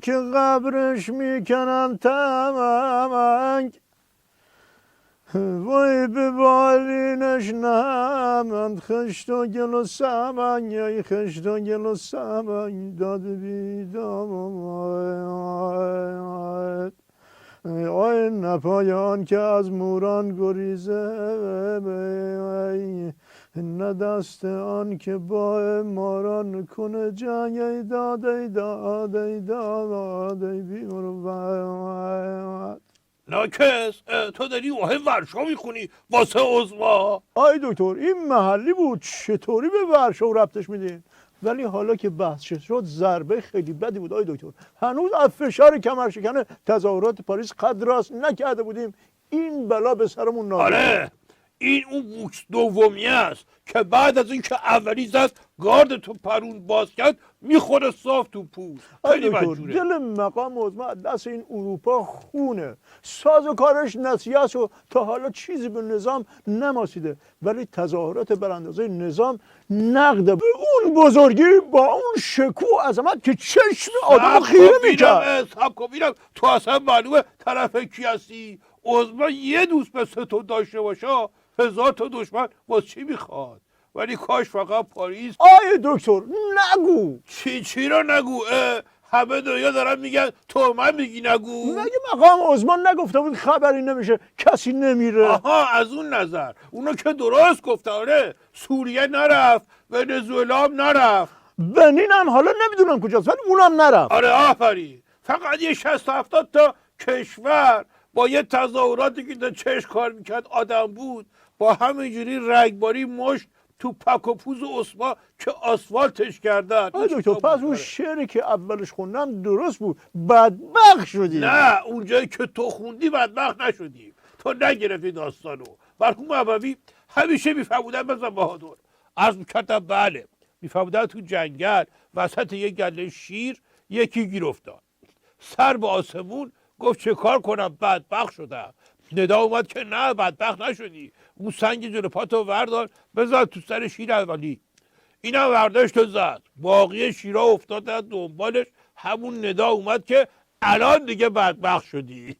که قبرش میکنن تمنگ وای به بالینش نمند خشت و گل و سمنگ ای خشت و گل و سمنگ داد بیداد آی نپایان که از موران گریزه نه دست آن که با ماران کنه جنگ ای داد ای داد ای داد ای بیمروت. ناکس تو داری واه ورشا میخونی واسه عضوا؟ آی دکتر این محلی بود چطوری به ورشا ربطش میدین؟ ولی حالا که بحث شد ضربه خیلی بدی بود آی دکتر. هنوز از فشار کمرشکن تظاهرات پاریس قد راست نکرده بودیم این بلا به سرمون نازل. آره این اون بوکس دومی است که بعد از اینکه اولی زد گارد تو پرون باز کرد میخوره صاف تو پوست. خیلی منجوره. دل مقام عظما دست این اروپا خونه ساز و کارش نسیه و تا حالا چیزی به نظام نماسیده ولی تظاهرات براندازه نظام نقده به اون بزرگی با اون شکوه عظمت که چشم آدم خیره میکرد. سب کن بینم تو اصلا معلومه طرف کی هستی؟ عظما یه دوست مثل تو داشته باشه 1000 تا دشمن واسه چی میخواد؟ ولی کاش فقط پاریس. آیه دکتر نگو. چی رو نگو؟ همه دنیا دارن میگن تو من میگی نگو. مگه مقام عثمان نگفته بود خبری نمیشه کسی نمیره؟ آها از اون نظر اونو که درست گفته. آره سوریه نرفت ونزوئلا هم نرفت بنین هم حالا نمیدونم کجاست ولی اونم نرفت. آره آفرین فقط یه 60 70 تا کشور با یه تظاهراتی که در چشم کار میکرد آدم بود با همینجوری رگباری مشت تو پک و پوز عثمان که آسفالتش کردن. دکتر پس اون شعری که اولش خوندم درست بود بدبخت شدی. نه اونجایی که تو خوندی بدبخت نشدیم تو نگرفتی داستانو. مرحوم ابوی همیشه میفهمودن بزن بهادر عرض میکردم بله میفهمودن تو جنگل وسط یه گله شیر یکی گیر افتاد سر به آسمون گفت چه کار کنم بدبخت شدم. ندا اومد که نه بدبخت نشدی اون سنگ جلو پاتو وردار بزن تو سر شیر اولی. اینم ورداشت و زد باقی شیرها افتادن دنبالش همون ندا اومد که الان دیگه بدبخت شدی.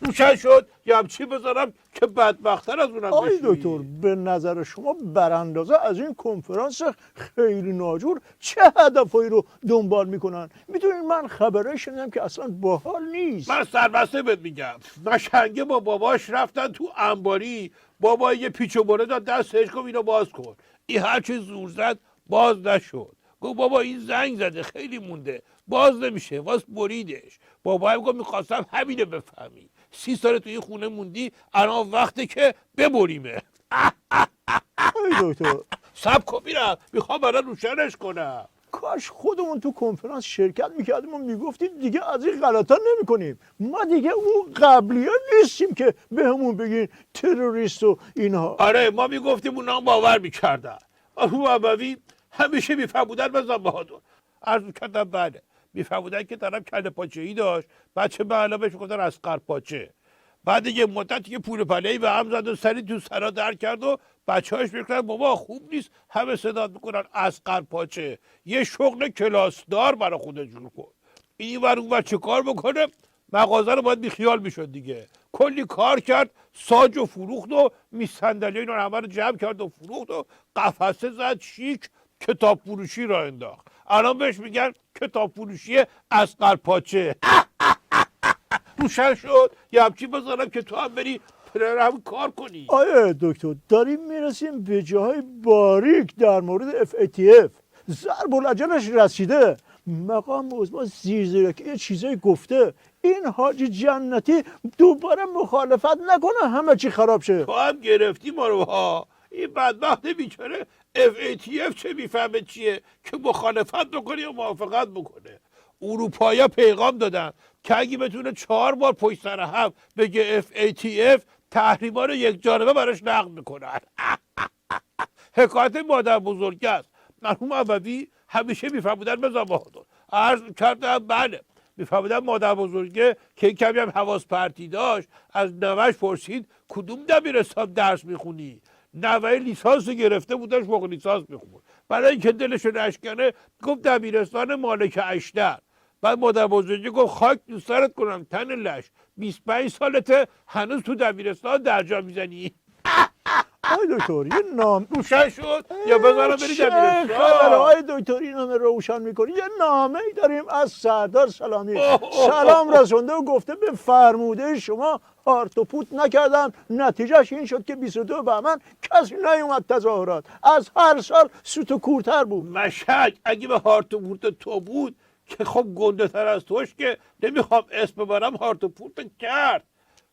روشن شد یه همچی بذارم که بدبختر از اونم آی بشویی. دکتر به نظر شما براندازه از این کنفرانس خیلی ناجور چه هدفایی رو دنبال میکنن؟ میدونین من خبره شنیدم که اصلا باحال نیست. من سربسته بهت میگم قشنگه با باباش رفتن تو انباری بابا یه پیچ و بره داد دستش گفت اینو باز کن این هرچی زور زد باز نشد گفت بابا این زنگ زده خیلی مونده باز نمیشه واس بریدش. بابا هم گفت میخواستم همینو بفهمی 30 سال تو این خونه موندی الان وقته که ببریمه. آی دکتر سب کن میرم میخوام برای روشنش کنم. کاش خودمون تو کنفرانس شرکت میکردیم و میگفتیم دیگه از این غلطا نمیکنیم. ما دیگه اون قبلی ها نیستیم که بهمون بگین تروریست و اینها. آره ما میگفتیم اونا باور میکردن. مرحوم ابوی همیشه میفهمودن بزن بهادر عرض کردم بله میفهمودن که طرف کله پاچه‌ای داشت بچه به علاوه بهش میگفتن اسقر پاچه. بعد یه مدتی که پول پله‌ای به هم زد و سری تو سرا در کرد و بچه‌هاش میگفتن بابا خوب نیست همه صدا میکنن اسقر پاچه یه شغل کلاسدار برای خودش جور کن. این ور اون ور چه کار بکنه مغازه رو باید بیخیال میشد دیگه. کلی کار کرد ساج و فروخت و میز صندلی اینا همه رو جمع کرد و فروخت و قفسه زد شیک کتاب فروشی را انداخت. الان بهش میگن کتاب فروشی اسقر پاچه. روشن شد یه همچی بذارم که تو هم بری هم کار کنی. آیا دکتر داریم میرسیم به جاهای باریک در مورد FATF ضرب الاجلش رسیده. مقام عظما زیرزیرکی یه چیزایی گفته این حاجی جنتی دوباره مخالفت نکنه همه چی خراب شه. تو هم گرفتی ما رو ها. این بدبخت بیچاره FATF چه میفهمه چیه که مخالفت بکنه یا موافقت بکنه. اروپایا پیغام دادن که اگه بتونه 4 بار پشت سر هم بگه FATF تحریما رو یک جانبه براش نقد میکنن. حکایت مادر بزرگ است. مرحوم ابوی همیشه میفهمودن بزن بهادر عرض کردم بله میفهمودن مادر بزرگه که کمی هم حواس پرتی داشت از نوش پرسید کدوم دبیرستان درس میخونی؟ نوه لیسانس گرفته بودش فوق لیسانس میخوند برای اینکه دلشو نشکنه گفت دبیرستان مالک اشتر. بعد مادر بزرگی گفت خاک تو سرت کنم تن لش 25 سالته هنوز تو دبیرستان درجا میزنی. آی دکتر یه نام روشن شد یا بذارم بری چه خبره دبیرستان؟ آی دکتر این همه روشن میکنی؟ یه نامه ای داریم از سردار سلامی اوه، اوه، سلام رسونده و گفته به فرموده شما هارت و پوت نکردن، نتیجهش این شد که 22 بهمن کسی نیومد تظاهرات، از هر سال سوت و کورتر بود. مشک اگه به هارت و پورت تو بود که خب گنده تر از توش که نمیخوام اسم ببرم هارت و پورت کرد.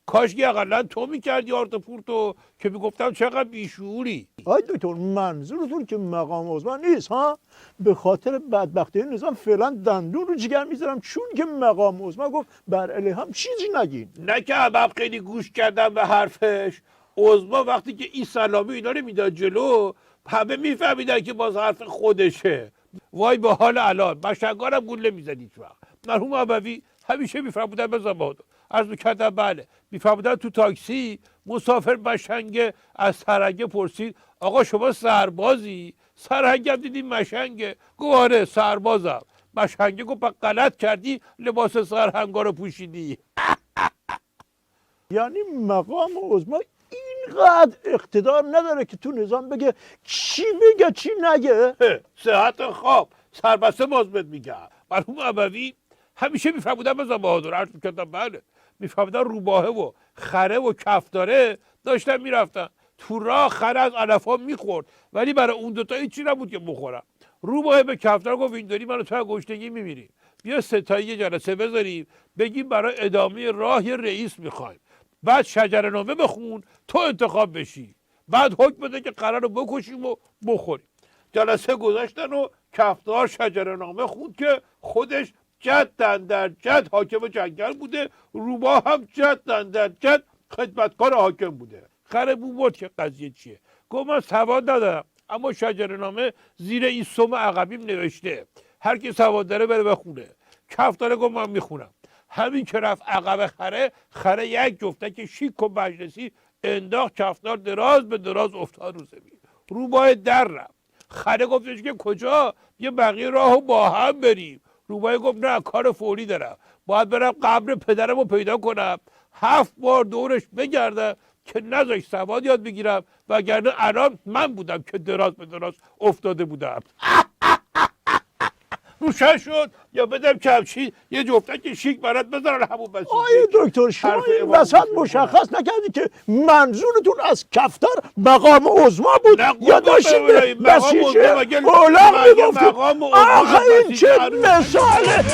کاش که اقلا تو میکردی هارت و پورتو که میگفتم چقدر بیشعوری. آی دکتر منظورتون که مقام عظما نیست ها؟ به خاطر بدبختی نظام فعلا دندون رو جگر میذارم چون که مقام عظما گفت بر علیه هم چیزی نگین. نه که عبب خیلی گوش کردم به حرفش. عظما وقتی که این سلامی اینا رو میداد جلو همه میفهمیدن که باز حرف خودشه. وای به حال الان مشنگارم گوله میزد هیچ وقت. مرحوم ابوی همیشه میفرمودن بزن بهادر، عرض میکردم بله میفرمودن تو تاکسی مسافر مشنگه از سرهنگه پرسید آقا شما سربازی؟ سرهنگم دیدیم مشنگه. گفت آره سربازم. مشنگه گفت پس غلط کردی لباس سرهنگا رو پوشیدی. یعنی مقام عظما اینقدر اقتدار نداره که تو نظام بگه چی بگه چی نگه؟ صحت خواب سربسته بازمت میگم. مرحوم ابوی همیشه میفرمودن بزن بهادر، عرض میکردم بله میفرمودن روباهه و خره و کفتاره داشتن میرفتن تو راه. خره از علفا میخورد ولی برای اون دوتا هیچی نبود که بخورم. روباهه به کفتار گفت اینطوری منو تو گشنگی میمیریم، بیا ستایی یه جلسه بذاریم بگیم برای ادامه راه یه رئیس میخوایم، بعد شجره‌نامه بخون تو انتخاب بشی، بعد حکم بده که قرار رو بکشیم و بخوریم. جلسه گذاشتن و کفتار شجره‌نامه خوند که خودش جدن در جد حاکم جنگل بوده، روباه هم جدن در جد خدمتکار حاکم بوده. خره بو برد که قضیه چیه. گفت من سواد ندارم اما شجره‌نامه زیر این سم عقبیم نوشته هر کی سواد داره بره بخونه. کفتاره گفت من میخونم. همین که رفت عقب خره یک جفتک شیک و مجلسی انداخت، کفتار دراز به دراز افتاد رو زمین. روباه در رفت. خره گفتش که کجا؟ یه بقیه راهو با هم بریم. روباه گفت نه کار فوری دارم، باید برم قبر پدرم رو پیدا کنم 7 بار دورش بگردم که نذاش سواد یاد بگیرم وگرنه الان من بودم که دراز به دراز افتاده بودم. روشن شد یا بدم کمچی یه جفتک شیک برات بذارن همون بسیج. آیه دکتر شما حرف این امام وسط حسین مشخص نکردی که منظورتون از کفتار مقام عظما بود یا داشتید به بسیج اولاق میگفتید؟ مقام عظما آخه این بسیج چه عروس. مثاله!